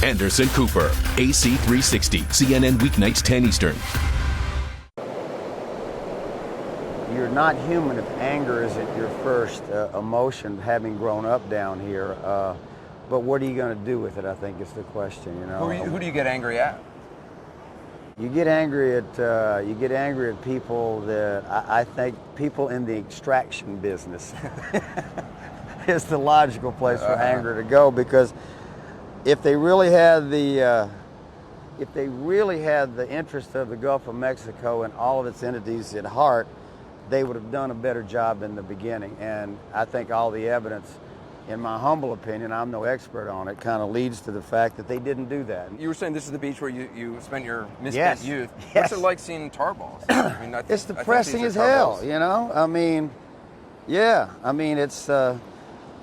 Anderson Cooper, AC360, CNN weeknights 10 Eastern. You're not human if anger isn't your first emotion, having grown up down here. But what are you going to do with it, I think is the question. You know, Who do you get angry at? You get angry at people that I think people in the extraction business is the logical place for anger to go, because if they really had the interest of the Gulf of Mexico and all of its entities at heart, they would have done a better job in the beginning. And I think all the evidence, in my humble opinion, I'm no expert on it, kind of leads to the fact that they didn't do that. You were saying this is the beach where you spent your misspent youth. Yes. What's it like seeing tar balls? I mean, It's depressing as hell, you know? I mean, yeah. I mean, it's,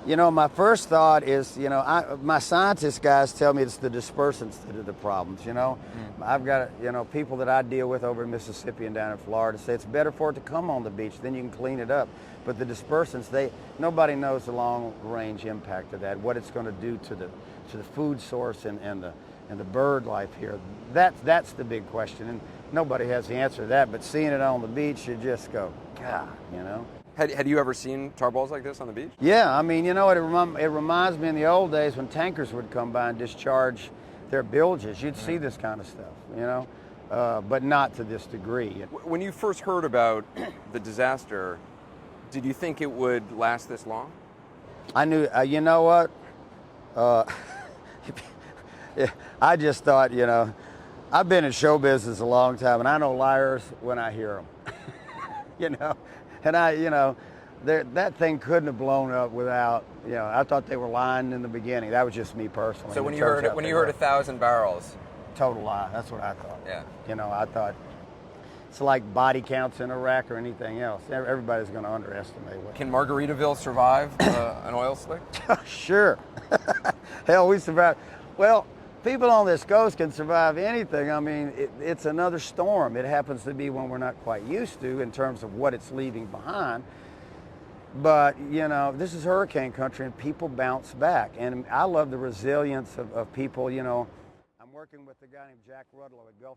you know, my first thought is, you know, my scientist guys tell me it's the dispersants that are the problems, you know? I've got, you know, people that I deal with over in Mississippi and down in Florida say it's better for it to come on the beach, then you can clean it up. But the dispersants, nobody knows the long-range impact of that, what it's going to do to the food source and the bird life here. That's the big question, and nobody has the answer to that. But seeing it on the beach, you just go, God, you know. Had you ever seen tar balls like this on the beach? Yeah, I mean, you know, it reminds me in the old days when tankers would come by and discharge their bilges. You'd see this kind of stuff, you know, but not to this degree. When you first heard about the disaster, did you think it would last this long? I knew, you know what? I just thought, you know, I've been in show business a long time, and I know liars when I hear them, you know. And that thing couldn't have blown up without, you know, I thought they were lying in the beginning. That was just me personally. So when you heard 1,000 barrels, total lie. That's what I thought. Yeah. You know, I thought it's like body counts in Iraq or anything else. Everybody's going to underestimate what. Can Margaritaville survive an oil slick? Sure. Hell, we survived. Well, people on this coast can survive anything. I mean, it's another storm. It happens to be one we're not quite used to in terms of what it's leaving behind. But, you know, this is hurricane country, and people bounce back. And I love the resilience of people. You know, I'm working with a guy named Jack Rudlow at Gulf